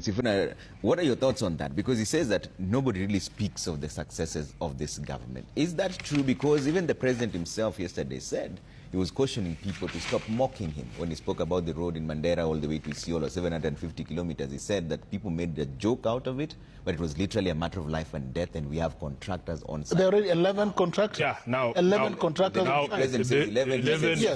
Sifuna, what are your thoughts on that? Because he says that nobody really speaks of the successes of this government. Is that true? Because even the president himself yesterday said he was cautioning people to stop mocking him when he spoke about the road in Mandera all the way to Isiolo, 750 kilometers. He said that people made a joke out of it, but it was literally a matter of life and death, and we have contractors on site. There are already 11 contractors. Yeah, now 11 contractors. Now, on President says 11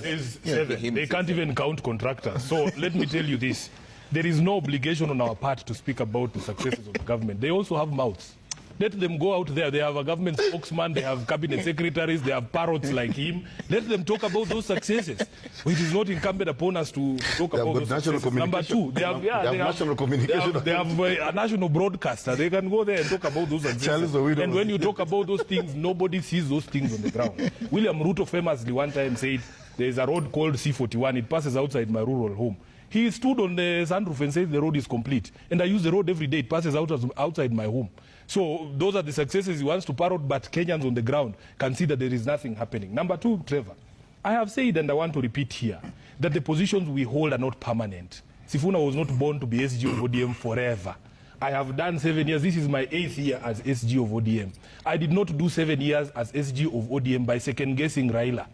is 7. They can't even count contractors. So let me tell you this. There is no obligation on our part to speak about the successes of the government. They also have mouths. Let them go out there. They have a government spokesman, they have cabinet secretaries, they have parrots like him. Let them talk about those successes. It is not incumbent upon us to talk about those successes. Number two, they have national communication. They have a national broadcaster. They can go there and talk about those successes. And when you talk about those things, nobody sees those things on the ground. William Ruto famously one time said, there is a road called C41. It passes outside my rural home. He stood on the sunroof and said the road is complete. And I use the road every day. It passes outside my home. So those are the successes he wants to parrot, but Kenyans on the ground can see that there is nothing happening. Number two, Trevor, I have said, and I want to repeat here, that the positions we hold are not permanent. Sifuna was not born to be SG of ODM forever. I have done 7 years. This is my 8th year as SG of ODM. I did not do 7 years as SG of ODM by second-guessing Raila.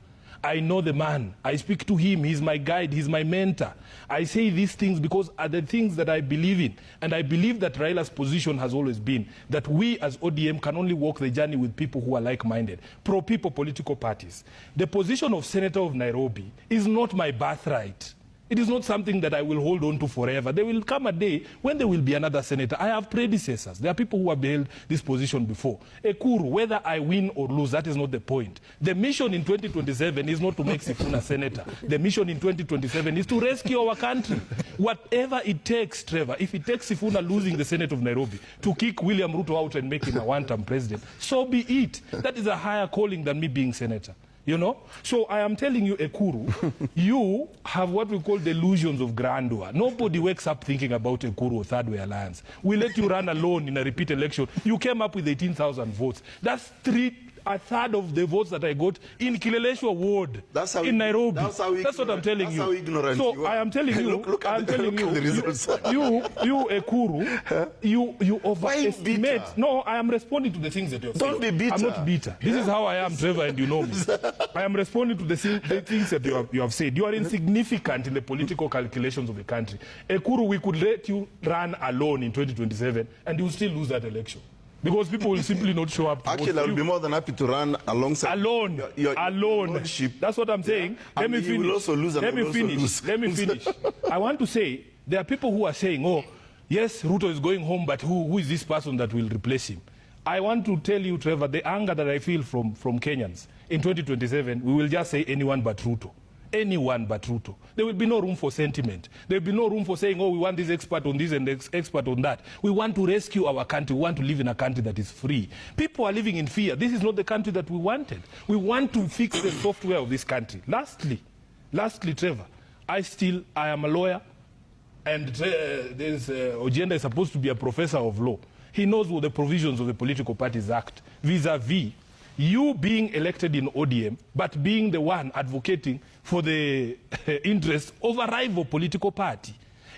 I know the man. I speak to him. He's my guide. He's my mentor. I say these things because are the things that I believe in. And I believe that Raila's position has always been that we as ODM can only walk the journey with people who are like-minded, pro-people political parties. The position of Senator of Nairobi is not my birthright. It is not something that I will hold on to forever. There will come a day when there will be another senator. I have predecessors. There are people who have held this position before. Ekuru, whether I win or lose, that is not the point. The mission in 2027 is not to make Sifuna senator. The mission in 2027 is to rescue our country. Whatever it takes, Trevor, if it takes Sifuna losing the Senate of Nairobi to kick William Ruto out and make him a one-term president, so be it. That is a higher calling than me being senator. You know? So I am telling you, Ekuru, you have what we call delusions of grandeur. Nobody wakes up thinking about Ekuru or Third Way Alliance. We let you run alone in a repeat election. You came up with 18,000 votes. That's a third of the votes that I got in Kileleshwa ward in Nairobi. That's what I'm telling you. So I am telling you, you Ekuru, you overestimate. No, I am responding to the things that you're saying. Don't be bitter. I'm not bitter. This is how I am, Trevor, and you know me. I am responding to the things that you have said. You are insignificant in the political calculations of the country. Ekuru, we could let you run alone in 2027 and you will still lose that election. Because people will simply not show up. Actually, I will be more than happy to run alongside. Alone. Alone. That's what I'm saying. Yeah. Let me finish. Let me finish. I want to say, there are people who are saying, oh, yes, Ruto is going home, but who is this person that will replace him? I want to tell you, Trevor, the anger that I feel from Kenyans, in 2027, we will just say anyone but Ruto. Anyone but Ruto. There will be no room for sentiment. There will be no room for saying, oh, we want this expert on this and this expert on that. We want to rescue our country. We want to live in a country that is free. People are living in fear. This is not the country that we wanted. We want to fix the software of this country. Lastly, Trevor, I am a lawyer, and Ojienda is supposed to be a professor of law. He knows what the provisions of the Political Parties Act, vis-a-vis you being elected in ODM, but being the one advocating for the interests of a rival political party.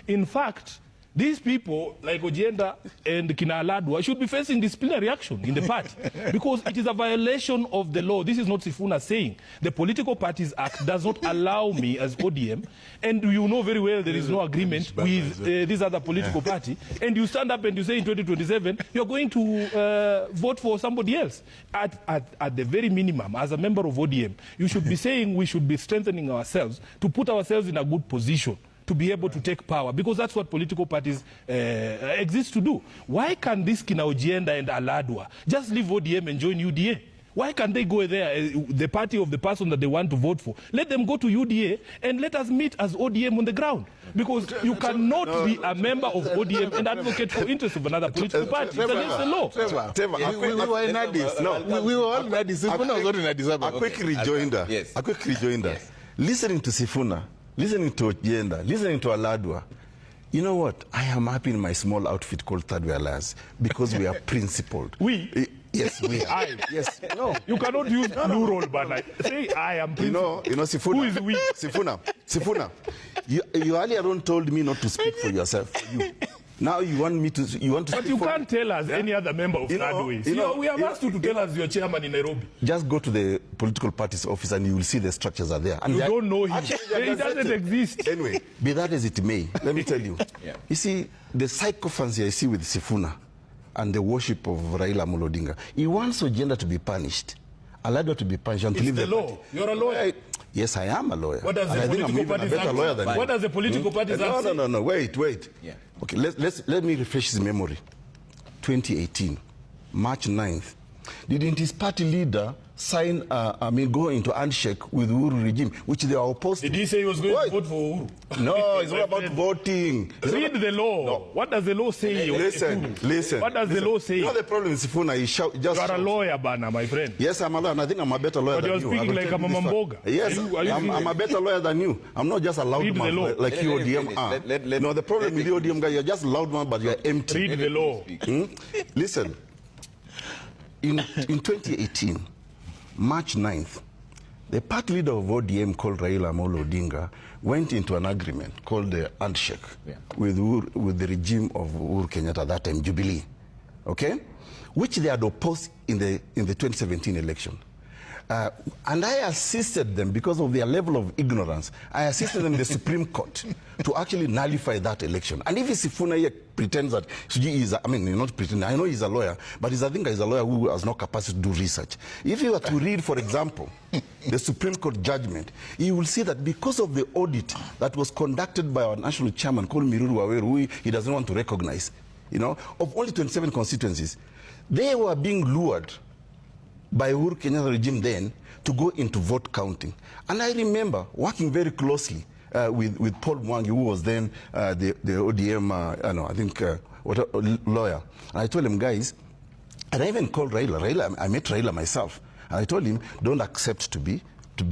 In fact, these people, like Ojienda and Kina Aladwa, should be facing disciplinary action in the party because it is a violation of the law. This is not Sifuna saying. The Political Parties Act does not allow me as ODM, and you know very well there is no agreement with this other political party, and you stand up and you say in 2027 you're going to vote for somebody else. At the very minimum, as a member of ODM, you should be saying we should be strengthening ourselves to put ourselves in a good position to be able to take power, because that's what political parties exist to do. Why can this Kina Ojienda and Aladwa just leave ODM and join UDA? Why can't they go there, the party of the person that they want to vote for? Let them go to UDA and let us meet as ODM on the ground. Because you cannot be a member of ODM and advocate for interests of another political party. It's against the law. We were in Addis. No, we were all in Addis. Sifuna was not in Addis Ababa. A quick rejoinder. Yes. A quick rejoinder. Yes. Listening to Sifuna, listening to Ojienda, listening to Aladwa, you know what? I am happy in my small outfit called Third Way Alliance because we are principled. We? Yes, we are. Yes. No. You cannot use plural, but like, say I am principled. You know, Sifuna. Who is we? Sifuna. You earlier on told me not to speak for yourself. For you. Now you want me to... But you can't tell us any other member of Thirdway. We have asked you to tell us your chairman in Nairobi. Just go to the political party's office and you will see the structures are there. And you don't know him. Actually, he doesn't exist. Anyway, be that as it may, let me tell you. Yeah. You see, the psychophancy I see with Sifuna and the worship of Raila Amolo Odinga, he wants Ojienda to be punished, Alado to be punished, and to leave the law. party. You're a lawyer. Yes, I am a lawyer. What does and the I think I'm political even a party better lawyer than you. What does the political party say? No, wait. Yeah. Okay, let me refresh his memory. 2018, March 9th. Didn't his party leader sign, go into handshake with Uhuru regime, which they are opposed to? Did he say he was going to vote for Uhuru? No, it's not about voting. Read the law. No. What does the law say? Listen. What does the law say? You know the problem is Sifuna, he just... You are a lawyer, Bana, my friend. Yes, I'm a lawyer, and I think I'm a better lawyer than you. But you're speaking like a Mamamboga. Yes, I'm a better lawyer than you. I'm not just a loud man like you ODM are. No, the problem with the ODM guy, you're just a loud man, but you're empty. Read the law. Listen, in 2018, March 9th, the party leader of ODM called Raila Amolo Odinga went into an agreement called the handshake with the regime of Uhuru Kenyatta at that time, Jubilee, okay, which they had opposed in the 2017 election. And I assisted them because of their level of ignorance. I assisted them in the Supreme Court to actually nullify that election. And if Sifuna here pretends that he is, not pretending, I know he's a lawyer, but I think he's a lawyer who has no capacity to do research. If you were to read, for example, the Supreme Court judgment, you will see that because of the audit that was conducted by our national chairman called Miruru Waweru, who he doesn't want to recognize, of only 27 constituencies, they were being lured by Uhuru Kenyatta regime then to go into vote counting. And I remember working very closely with Paul Mwangi, who was then the ODM, lawyer. And I told him, guys, and I even called Raila. I met Raila myself. And I told him, don't accept to be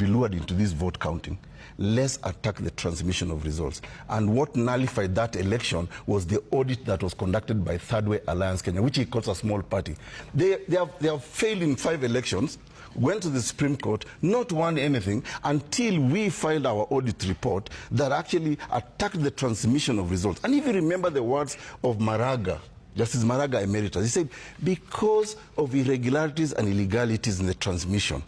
lured into this vote counting. Let's attack the transmission of results. And what nullified that election was the audit that was conducted by Thirdway Alliance Kenya, which he calls a small party. They have failed in 5 elections, went to the Supreme Court, not won anything, until we filed our audit report that actually attacked the transmission of results. And if you remember the words of Maraga, Justice Maraga Emeritus, he said, because of irregularities and illegalities in the transmission,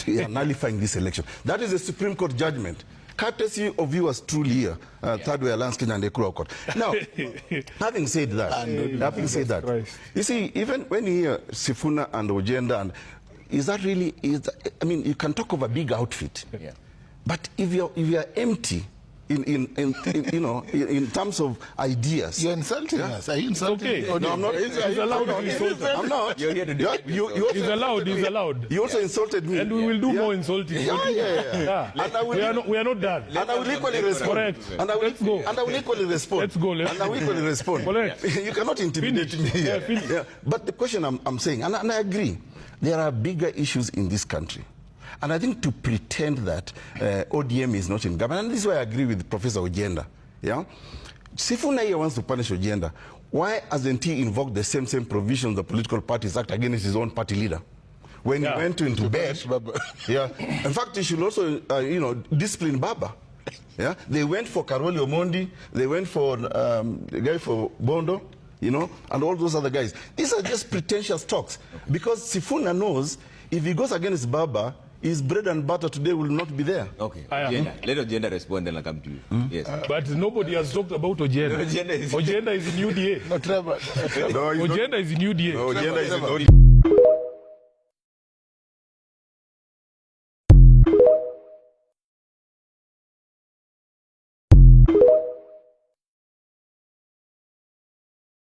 we are nullifying this election. That is a Supreme Court judgment, courtesy of you as truly here, Thirdway Alliance Kenya and the Ekuru Court. Now, having said that, you see, even when you hear Sifuna and Ojienda, and you can talk of a big outfit, but if you're empty in terms of ideas, you're insulting us. Are you insulting? Okay. No, I'm not. He's allowed to insult us. I'm not. You're here to He's allowed. You also insulted me. And we will do more insulting. Yeah. And we are not done. And I will equally respond. Correct. And I will equally respond. Let's go. And I will equally respond. Correct. You cannot intimidate me here. Yeah. But the question I'm saying, and I agree, there are bigger issues in this country. And I think to pretend that ODM is not in government, and this is why I agree with Professor Ojienda. Yeah? Sifuna here wants to punish Ojienda. Why hasn't he invoked the same provisions of the Political Parties Act against his own party leader? When he went into bed, in fact, he should also, discipline Baba. Yeah? They went for Karoli Omondi, they went for the guy for Bondo, and all those other guys. These are just pretentious talks. Because Sifuna knows if he goes against Baba, his bread and butter today will not be there. Okay. Let Ojienda respond and I'll come to you. Yes. But nobody has talked about Ojienda. Ojienda is in UDA. No, Trevor. Ojienda is in UDA. No, Ojienda is in UDA.